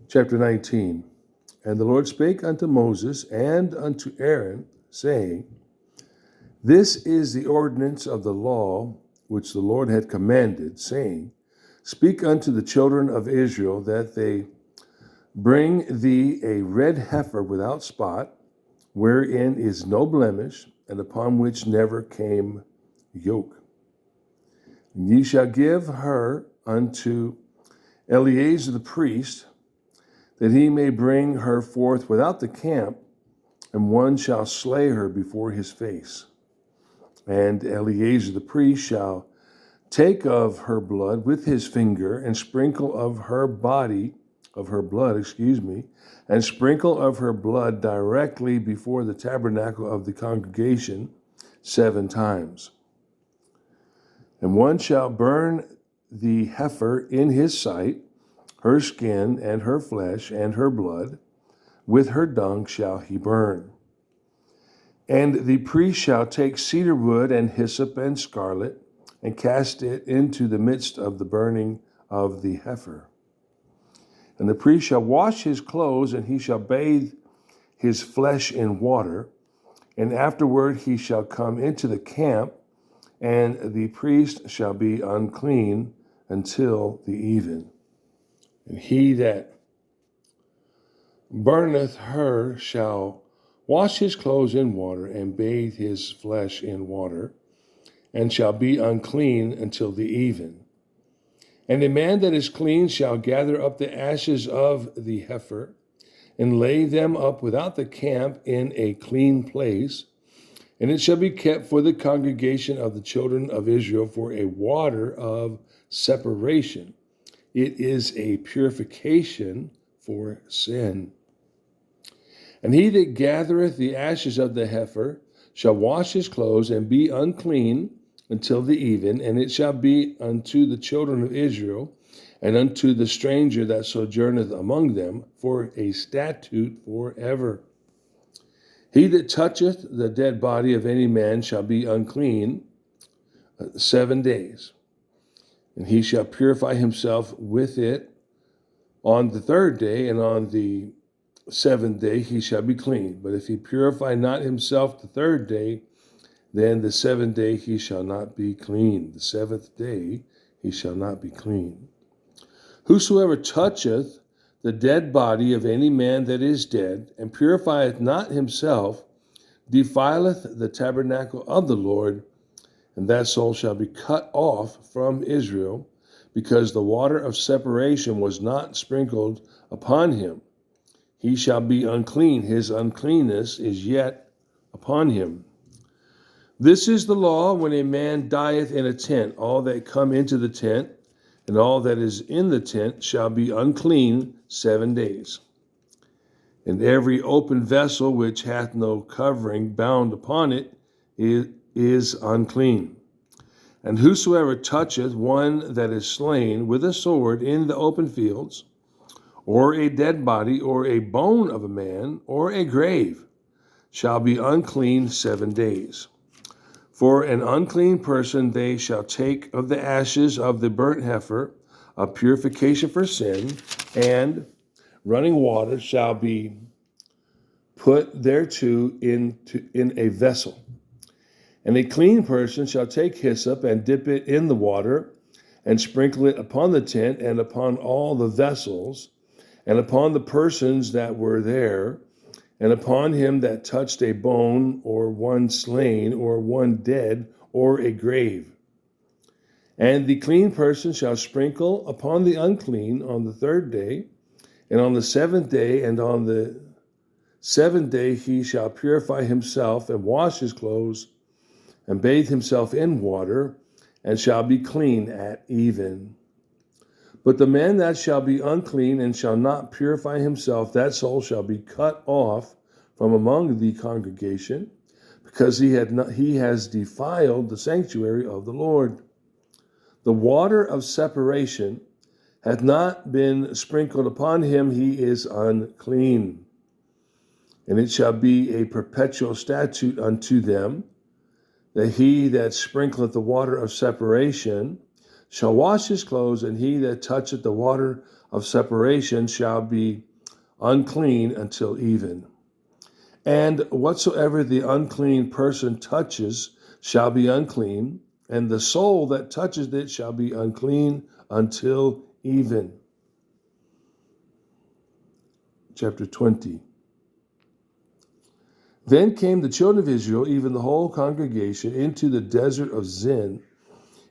Chapter 19. And the Lord spake unto Moses and unto Aaron, saying, This is the ordinance of the law which the Lord had commanded, saying, Speak unto the children of Israel that they bring thee a red heifer without spot, wherein is no blemish, and upon which never came yoke. And ye shall give her unto Eleazar the priest, that he may bring her forth without the camp, and one shall slay her before his face. And Eleazar the priest shall take of her blood with his finger, and sprinkle of her blood, and sprinkle of her blood directly before the tabernacle of the congregation 7 times. And one shall burn the heifer in his sight, her skin and her flesh and her blood, with her dung shall he burn. And the priest shall take cedar wood and hyssop and scarlet, and cast it into the midst of the burning of the heifer. And the priest shall wash his clothes, and he shall bathe his flesh in water, and afterward he shall come into the camp, and the priest shall be unclean until the even. And he that burneth her shall wash his clothes in water, and bathe his flesh in water, and shall be unclean until the even. And a man that is clean shall gather up the ashes of the heifer, and lay them up without the camp in a clean place, and it shall be kept for the congregation of the children of Israel for a water of separation. It is a purification for sin. And he that gathereth the ashes of the heifer shall wash his clothes and be unclean until the even, and it shall be unto the children of Israel and unto the stranger that sojourneth among them for a statute forever. He that toucheth the dead body of any man shall be unclean 7 days. And he shall purify himself with it on the 3rd day, and on the 7th day he shall be clean. But if he purify not himself the 3rd day, then the 7th day he shall not be clean. The 7th day he shall not be clean. Whosoever toucheth the dead body of any man that is dead, and purifieth not himself, defileth the tabernacle of the Lord, and that soul shall be cut off from Israel, because the water of separation was not sprinkled upon him. He shall be unclean, his uncleanness is yet upon him. This is the law when a man dieth in a tent. All that come into the tent, and all that is in the tent shall be unclean 7 days. And every open vessel which hath no covering bound upon it is unclean. And whosoever toucheth one that is slain with a sword in the open fields, or a dead body, or a bone of a man, or a grave, shall be unclean 7 days. For an unclean person they shall take of the ashes of the burnt heifer, of purification for sin, and running water shall be put thereto in a vessel. And a clean person shall take hyssop and dip it in the water, and sprinkle it upon the tent and upon all the vessels, and upon the persons that were there, and upon him that touched a bone, or one slain, or one dead, or a grave. And the clean person shall sprinkle upon the unclean on the 3rd day, and on the 7th day, and on the 7th day he shall purify himself, and wash his clothes, and bathe himself in water, and shall be clean at even. But the man that shall be unclean and shall not purify himself, that soul shall be cut off from among the congregation, because he has defiled the sanctuary of the Lord. The water of separation hath not been sprinkled upon him, he is unclean. And it shall be a perpetual statute unto them, that he that sprinkleth the water of separation shall wash his clothes, and he that toucheth the water of separation shall be unclean until even. And whatsoever the unclean person touches shall be unclean, and the soul that touches it shall be unclean until even. Chapter 20. Then came the children of Israel, even the whole congregation, into the desert of Zin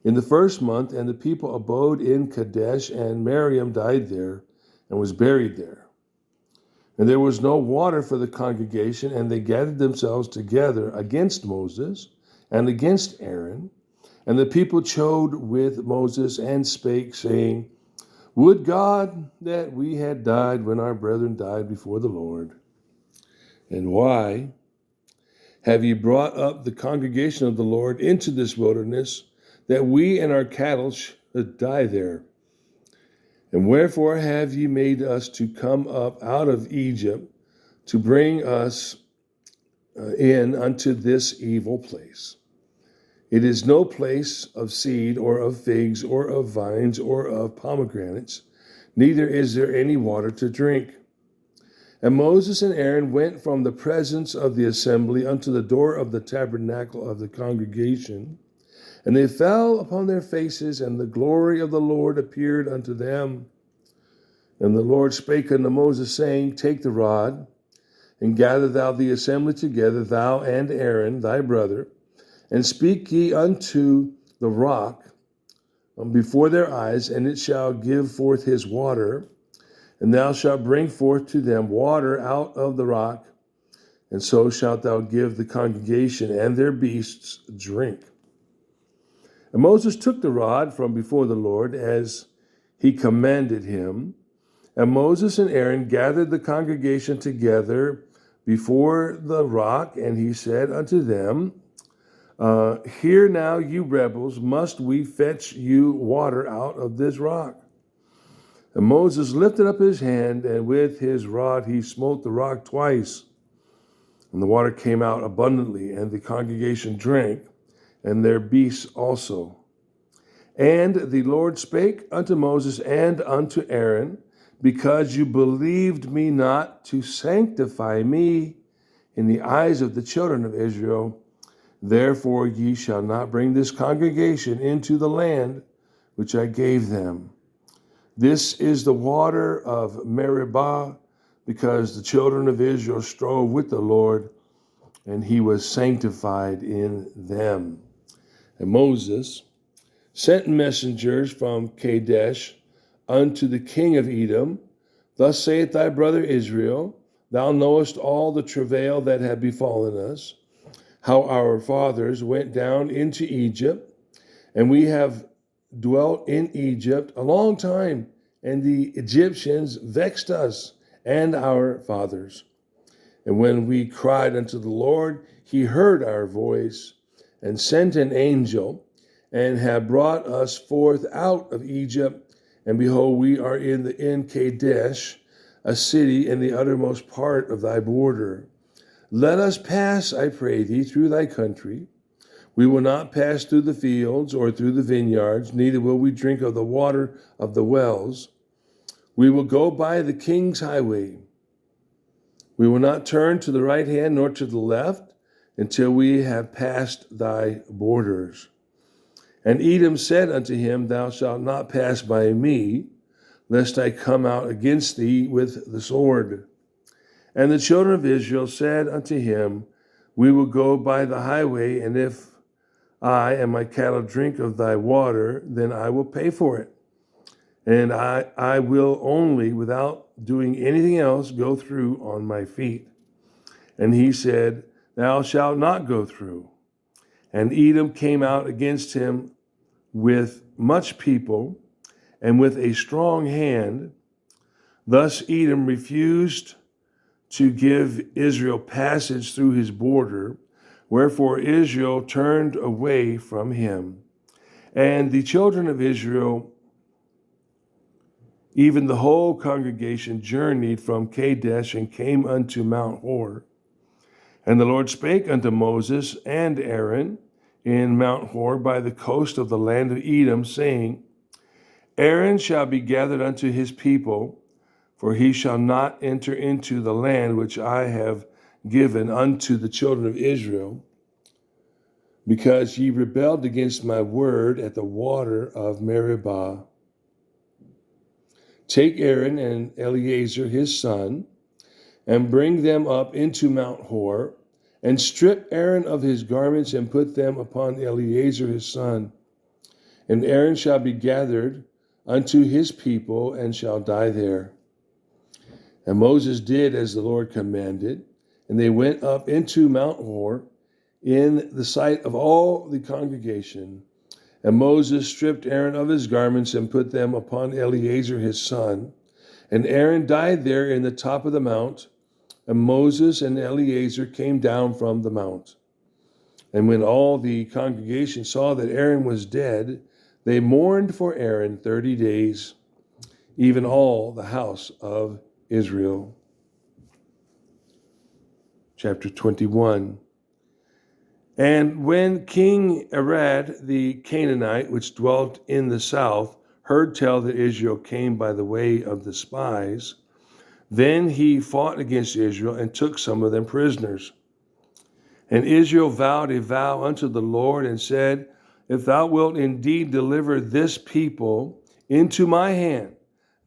in the first month, and the people abode in Kadesh, and Miriam died there and was buried there. And there was no water for the congregation, and they gathered themselves together against Moses and against Aaron. And the people chode with Moses and spake, saying, Would God that we had died when our brethren died before the Lord. And why have ye brought up the congregation of the Lord into this wilderness, that we and our cattle should die there? And wherefore have ye made us to come up out of Egypt, to bring us in unto this evil place? It is no place of seed, or of figs, or of vines, or of pomegranates, neither is there any water to drink. And Moses and Aaron went from the presence of the assembly unto the door of the tabernacle of the congregation, and they fell upon their faces, and the glory of the Lord appeared unto them. And the Lord spake unto Moses, saying, Take the rod, and gather thou the assembly together, thou and Aaron thy brother, and speak ye unto the rock before their eyes, and it shall give forth his water. And thou shalt bring forth to them water out of the rock, and so shalt thou give the congregation and their beasts drink. And Moses took the rod from before the Lord, as he commanded him. And Moses and Aaron gathered the congregation together before the rock, and he said unto them, Hear now, you rebels, must we fetch you water out of this rock? And Moses lifted up his hand, and with his rod he smote the rock twice. And the water came out abundantly, and the congregation drank, and their beasts also. And the Lord spake unto Moses and unto Aaron, Because you believed me not to sanctify me in the eyes of the children of Israel, therefore ye shall not bring this congregation into the land which I gave them. This is the water of Meribah, because the children of Israel strove with the Lord, and he was sanctified in them. And Moses sent messengers from Kadesh unto the king of Edom, Thus saith thy brother Israel, Thou knowest all the travail that had befallen us, how our fathers went down into Egypt, and we have dwelt in Egypt a long time, and the Egyptians vexed us and our fathers. And when we cried unto the Lord, he heard our voice, and sent an angel, and have brought us forth out of Egypt. And behold, we are in Kadesh, a city in the uttermost part of thy border. Let us pass, I pray thee, through thy country. We will not pass through the fields or through the vineyards, neither will we drink of the water of the wells. We will go by the king's highway. We will not turn to the right hand nor to the left until we have passed thy borders. And Edom said unto him, Thou shalt not pass by me, lest I come out against thee with the sword. And the children of Israel said unto him, We will go by the highway, and if I and my cattle drink of thy water, then I will pay for it. And I will only, without doing anything else, go through on my feet. And he said, Thou shalt not go through. And Edom came out against him with much people and with a strong hand. Thus Edom refused to give Israel passage through his border, wherefore Israel turned away from him. And the children of Israel, even the whole congregation, journeyed from Kadesh and came unto Mount Hor. And the Lord spake unto Moses and Aaron in Mount Hor by the coast of the land of Edom, saying, Aaron shall be gathered unto his people, for he shall not enter into the land which I have given unto the children of Israel, because ye rebelled against my word at the water of Meribah. Take Aaron and Eleazar his son, and bring them up into Mount Hor, and strip Aaron of his garments, and put them upon Eleazar his son. And Aaron shall be gathered unto his people, and shall die there. And Moses did as the Lord commanded, and they went up into Mount Hor in the sight of all the congregation. And Moses stripped Aaron of his garments, and put them upon Eleazar his son. And Aaron died there in the top of the mount, and Moses and Eleazar came down from the mount. And when all the congregation saw that Aaron was dead, they mourned for Aaron 30 days, even all the house of Israel. Chapter 21. And when King Arad the Canaanite, which dwelt in the south, heard tell that Israel came by the way of the spies, then he fought against Israel and took some of them prisoners. And Israel vowed a vow unto the Lord and said, If thou wilt indeed deliver this people into my hand,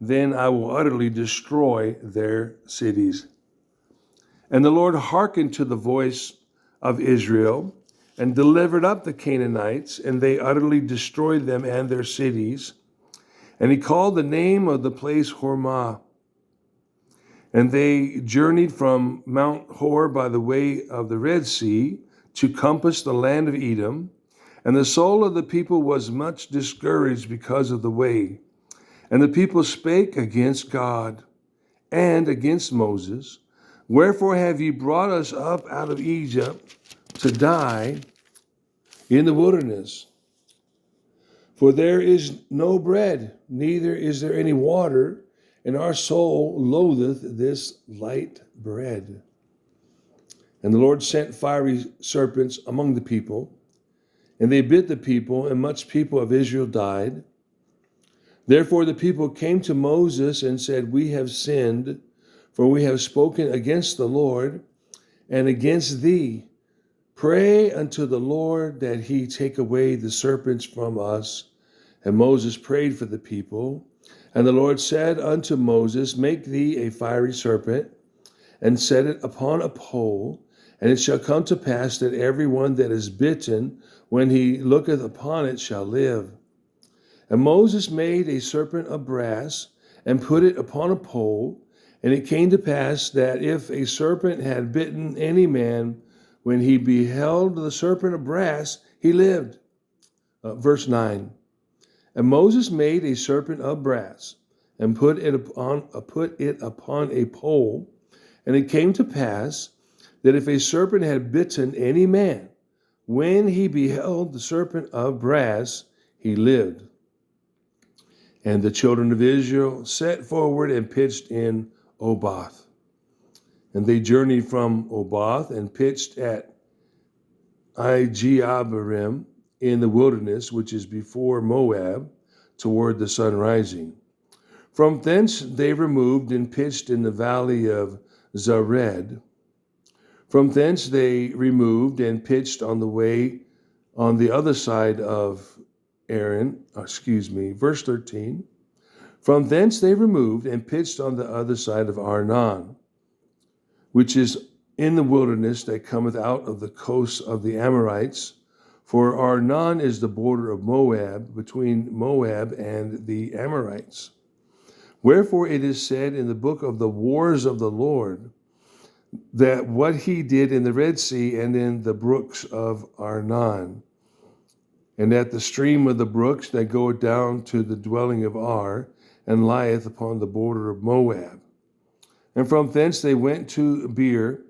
then I will utterly destroy their cities. And the Lord hearkened to the voice of Israel and delivered up the Canaanites, and they utterly destroyed them and their cities. And he called the name of the place Hormah. And they journeyed from Mount Hor by the way of the Red Sea to compass the land of Edom. And the soul of the people was much discouraged because of the way. And the people spake against God and against Moses, Wherefore have ye brought us up out of Egypt to die in the wilderness? For there is no bread, neither is there any water, and our soul loatheth this light bread. And the Lord sent fiery serpents among the people, and they bit the people, and much people of Israel died. Therefore the people came to Moses and said, We have sinned, for we have spoken against the Lord and against thee. Pray unto the Lord that he take away the serpents from us. And Moses prayed for the people. And the Lord said unto Moses, Make thee a fiery serpent, and set it upon a pole. And it shall come to pass that every one that is bitten, when he looketh upon it, shall live. And Moses made a serpent of brass, and put it upon a pole. And it came to pass that if a serpent had bitten any man, when he beheld the serpent of brass, he lived. Verse 9. And Moses made a serpent of brass, and put it upon a pole. And it came to pass that if a serpent had bitten any man, when he beheld the serpent of brass, he lived. And the children of Israel set forward and pitched in Oboth. And they journeyed from Oboth and pitched at Ijeabarim in the wilderness, which is before Moab, toward the sun rising. From thence they removed and pitched in the valley of Zared. From thence they removed and pitched on the way on the other side of verse 13. From thence they removed and pitched on the other side of Arnon, which is in the wilderness that cometh out of the coasts of the Amorites. For Arnon is the border of Moab, between Moab and the Amorites. Wherefore it is said in the book of the wars of the Lord, that what he did in the Red Sea and in the brooks of Arnon, and at the stream of the brooks that goeth down to the dwelling of Ar, and lieth upon the border of Moab. And from thence they went to Beer,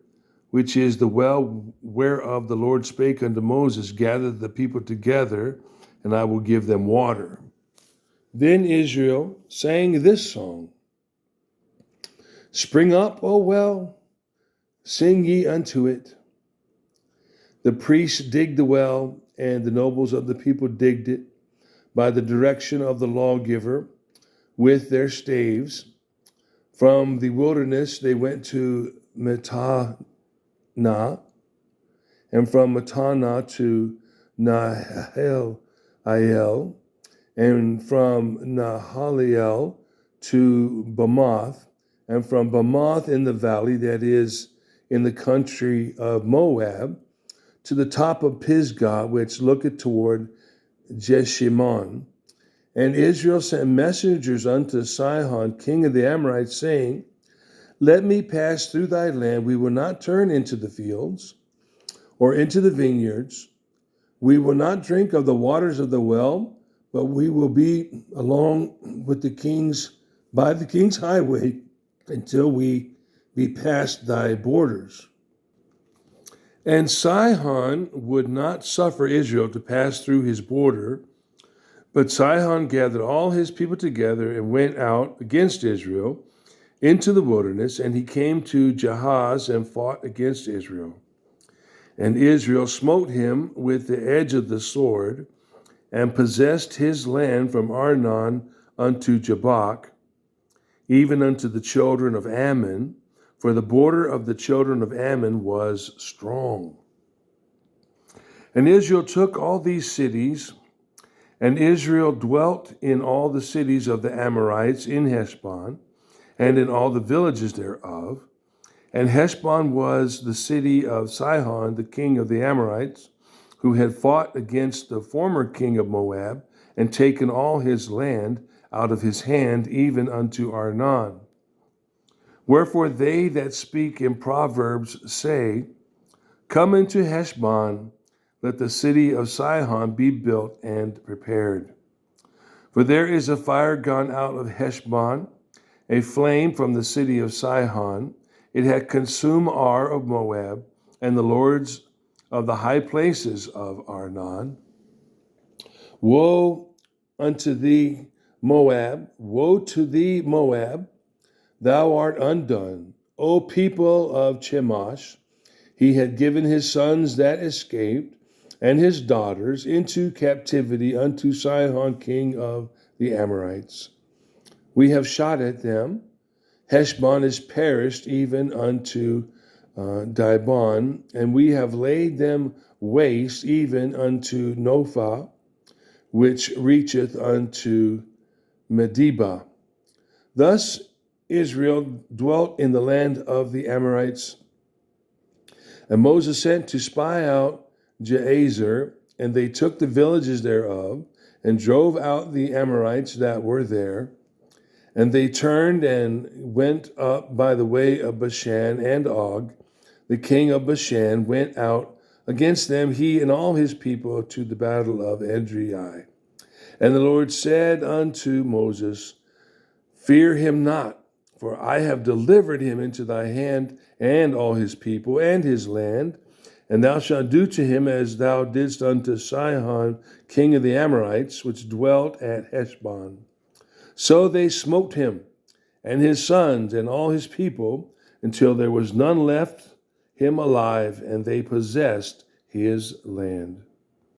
which is the well whereof the Lord spake unto Moses, Gather the people together, and I will give them water. Then Israel sang this song, Spring up, O well, sing ye unto it. The priests digged the well, and the nobles of the people digged it. by the direction of the lawgiver with their staves. From the wilderness they went to Matana, and from Matana to Nahaliel, and from Nahaliel to Bamoth, and from Bamoth in the valley that is in the country of Moab, to the top of Pisgah, which looketh toward Jeshimon. And Israel sent messengers unto Sihon, king of the Amorites, saying, Let me pass through thy land. We will not turn into the fields or into the vineyards. We will not drink of the waters of the well, but we will be along with the kings by the king's highway until we be past thy borders. And Sihon would not suffer Israel to pass through his border, but Sihon gathered all his people together and went out against Israel into the wilderness, and he came to Jahaz and fought against Israel. And Israel smote him with the edge of the sword, and possessed his land from Arnon unto Jabbok, even unto the children of Ammon, for the border of the children of Ammon was strong. And Israel took all these cities, and Israel dwelt in all the cities of the Amorites in Heshbon, and in all the villages thereof. And Heshbon was the city of Sihon, the king of the Amorites, who had fought against the former king of Moab, and taken all his land out of his hand, even unto Arnon. Wherefore they that speak in Proverbs say, Come into Heshbon, let the city of Sihon be built and prepared. For there is a fire gone out of Heshbon, a flame from the city of Sihon. It had consumed Ar of Moab, and the lords of the high places of Arnon. Woe unto thee, Moab! Woe to thee, Moab! Thou art undone, O people of Chemosh. He had given his sons that escaped, and his daughters into captivity unto Sihon, king of the Amorites. We have shot at them. Heshbon is perished even unto Dibon, and we have laid them waste even unto Nophah, which reacheth unto Medeba. Thus Israel dwelt in the land of the Amorites. And Moses sent to spy out Eleazar, and they took the villages thereof, and drove out the Amorites that were there. And they turned and went up by the way of Bashan, and Og, the king of Bashan, went out against them, he and all his people, to the battle of Edrei. And the Lord said unto Moses, Fear him not, for I have delivered him into thy hand, and all his people, and his land. And thou shalt do to him as thou didst unto Sihon, king of the Amorites, which dwelt at Heshbon. So they smote him, and his sons, and all his people, until there was none left him alive, and they possessed his land.